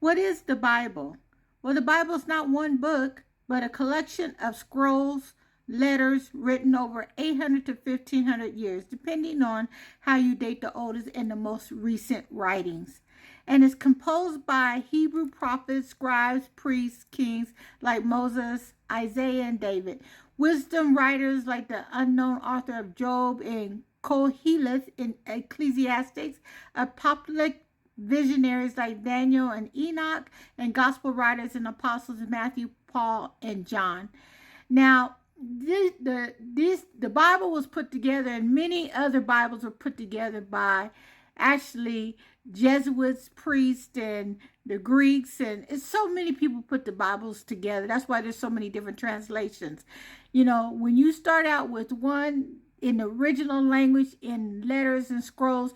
What is the Bible? Well, the Bible is not one book, but a collection of scrolls, letters written over 800 to 1500 years, depending on how you date the oldest and the most recent writings. And it's composed by Hebrew prophets, scribes, priests, kings like Moses, Isaiah, and David, wisdom writers like the unknown author of Job and Koheleth in Ecclesiastes, apocalyptic visionaries like Daniel and Enoch, and gospel writers and apostles Matthew, Paul, and John. Now, the Bible was put together, and many other Bibles were put together by actually Jesuits, priests, and the Greeks, and it's so many people put the Bibles together. That's why there's so many different translations. You know, when you start out with one in the original language in letters and scrolls,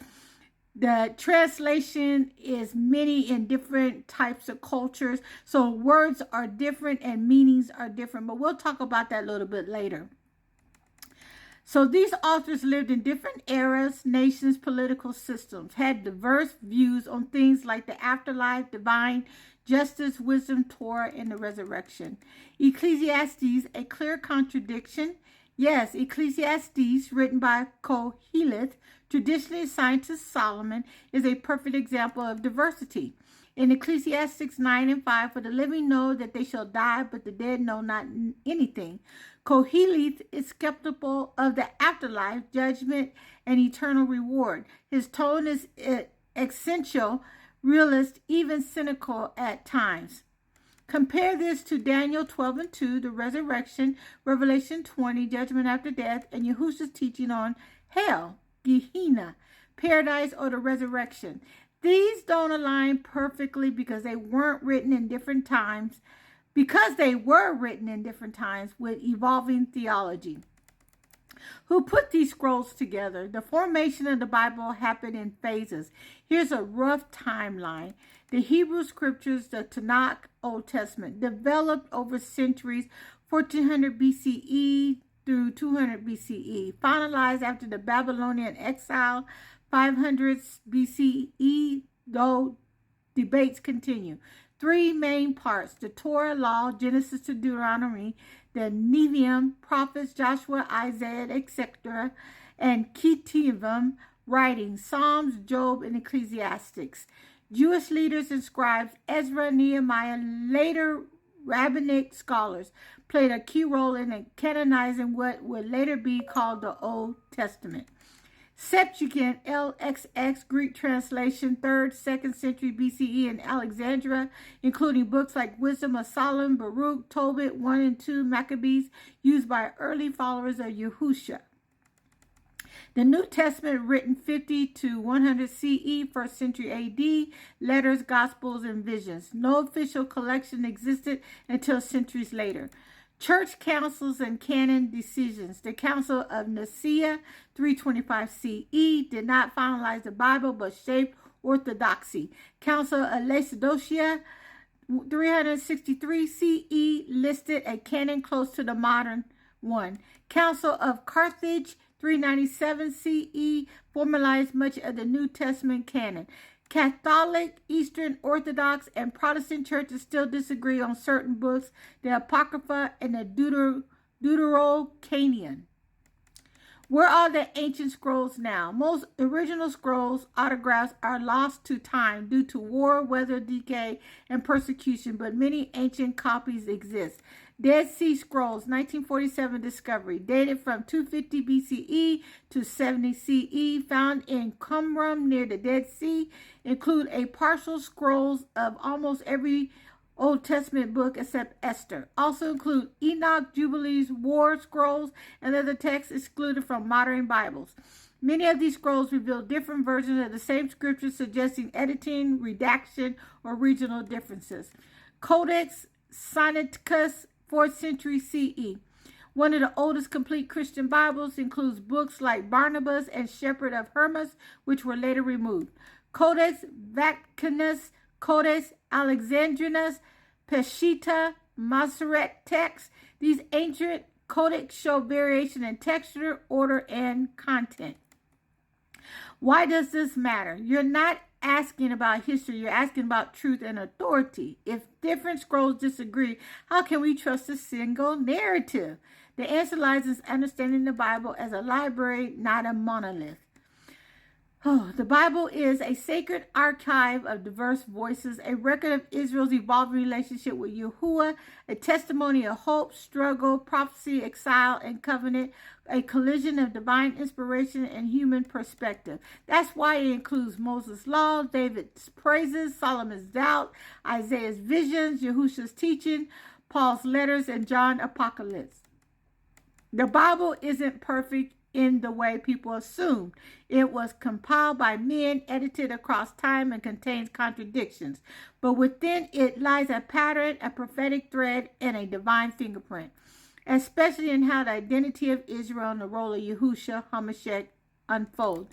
the translation is many in different types of cultures. So words are different and meanings are different, but we'll talk about that a little bit later. So these authors lived in different eras, nations, political systems, had diverse views on things like the afterlife, divine justice, wisdom, Torah, and the resurrection. Ecclesiastes, a clear contradiction. Yes, Ecclesiastes, written by Koheleth, traditionally assigned to Solomon, is a perfect example of diversity. In Ecclesiastes 9 and 5, for the living know that they shall die, but the dead know not anything. Koheleth is skeptical of the afterlife, judgment, and eternal reward. His tone is essential, realist, even cynical at times. Compare this to Daniel 12 and 2, the resurrection, Revelation 20, judgment after death, and Yahushua's teaching on hell, Gehenna, paradise, or the resurrection. These don't align perfectly because they weren't written in different times, with evolving theology. Who put these scrolls together? The formation of the Bible happened in phases. Here's a rough timeline. The Hebrew scriptures, the Tanakh, Old Testament, developed over centuries, 1400 BCE through 200 BCE, finalized after the Babylonian exile, 500 BCE, though debates continue. Three main parts: the Torah, law, Genesis to Deuteronomy, the Nevi'im, prophets, Joshua, Isaiah, etc., and Ketuvim, writings, Psalms, Job, and Ecclesiastes. Jewish leaders and scribes, Ezra, Nehemiah, later rabbinic scholars, played a key role in canonizing what would later be called the Old Testament. Septuagint, LXX, Greek translation, 3rd, 2nd century BCE in Alexandria, including books like Wisdom of Solomon, Baruch, Tobit, 1 and 2, Maccabees, used by early followers of Yahushua. The New Testament, written 50 to 100 CE, 1st century AD, letters, gospels, and visions. No official collection existed until centuries later. Church councils and canon decisions. The Council of Nicaea, 325 CE, did not finalize the Bible but shaped orthodoxy. Council of Laodicea, 363 CE, listed a canon close to the modern one. Council of Carthage, 397 CE, formalized much of the New Testament canon. Catholic, Eastern Orthodox, and Protestant churches still disagree on certain books, the Apocrypha and the Deuterocanon. Where are the ancient scrolls now? Most original scrolls, autographs, are lost to time due to war, weather, decay, and persecution, but many ancient copies exist. Dead Sea Scrolls, 1947 discovery, dated from 250 BCE to 70 CE, found in Qumran near the Dead Sea, include a partial scrolls of almost every Old Testament book except Esther. Also include Enoch, Jubilees, War Scrolls, and other texts excluded from modern Bibles. Many of these scrolls reveal different versions of the same scripture, suggesting editing, redaction, or regional differences. Codex Sinaiticus, 4th century CE. One of the oldest complete Christian Bibles, includes books like Barnabas and Shepherd of Hermas, which were later removed. Codex Vaticanus, Codex Alexandrinus, Peshitta, Masoret text. These ancient codex show variation in texture, order, and content. Why does this matter? You're not asking about history. You're asking about truth and authority. If different scrolls disagree, how can we trust a single narrative? The answer lies in understanding the Bible as a library, not a monolith. Oh, the Bible is a sacred archive of diverse voices, a record of Israel's evolving relationship with Yahuwah, a testimony of hope, struggle, prophecy, exile, and covenant, a collision of divine inspiration and human perspective. That's why it includes Moses' law, David's praises, Solomon's doubt, Isaiah's visions, Yahushua's teaching, Paul's letters, and John's apocalypse. The Bible isn't perfect in the way people assume. It was compiled by men, edited across time, and contains contradictions. But within it lies a pattern, a prophetic thread, and a divine fingerprint, especially in how the identity of Israel and the role of Yahushua HaMashiach unfold.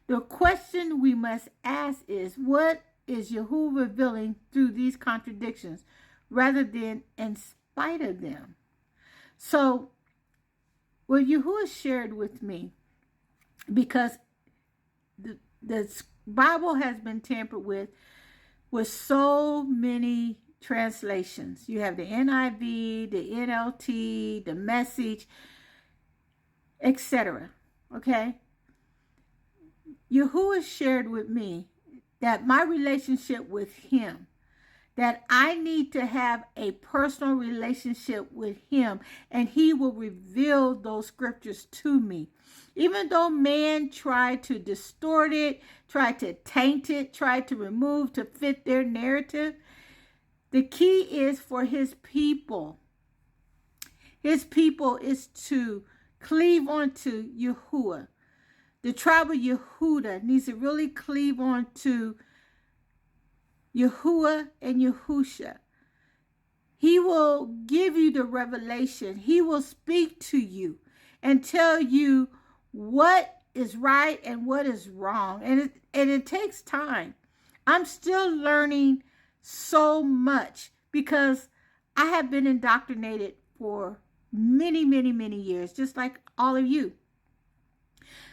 The question we must ask is, what is Yahuwah revealing through these contradictions rather than in spite of them? So, what Yahuwah shared with me, because the Bible has been tampered with so many translations. You have the NIV, the NLT, the Message, etc. Okay? Yahuwah shared with me that my relationship with him, that I need to have a personal relationship with him, and he will reveal those scriptures to me. Even though man tried to distort it, tried to taint it, tried to remove to fit their narrative, the key is for his people. His people is to cleave onto Yahuwah. The tribe of Yehudah needs to really cleave onto Yahuwah and Yahushua. He will give you the revelation. He will speak to you and tell you what is right and what is wrong. And it takes time. I'm still learning so much because I have been indoctrinated for many, many, many years, just like all of you.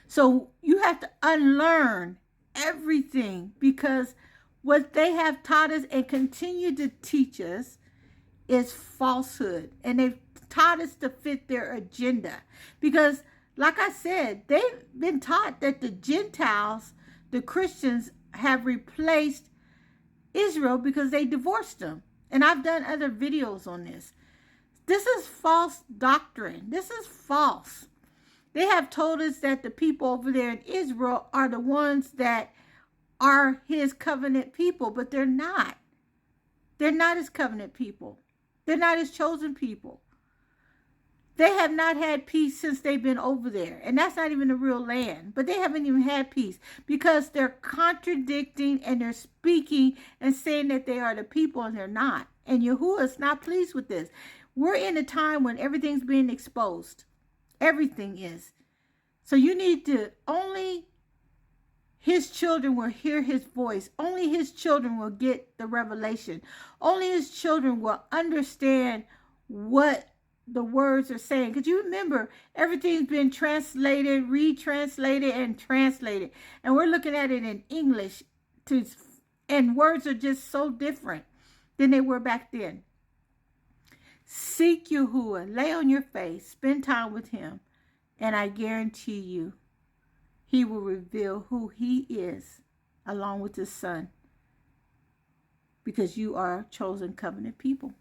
So you have to unlearn everything, because what they have taught us and continue to teach us is falsehood. And they've taught us to fit their agenda. Because, like I said, they've been taught that the Gentiles, the Christians, have replaced Israel because they divorced them. And I've done other videos on this. This is false doctrine. This is false. They have told us that the people over there in Israel are the ones that are his covenant people, but they're not. They're not his covenant people. They're not his chosen people. They have not had peace since they've been over there. And that's not even the real land. But they haven't even had peace because they're contradicting and they're speaking and saying that they are the people, and they're not. And Yahuwah is not pleased with this. We're in a time when everything's being exposed. Everything is. So you need to only his children will hear his voice. Only his children will get the revelation. Only his children will understand what the words are saying. Because you remember, everything's been translated, retranslated, and translated. And we're looking at it in English. And words are just so different than they were back then. Seek Yahuwah. Lay on your face. Spend time with him. And I guarantee you, he will reveal who he is along with his son, because you are chosen covenant people.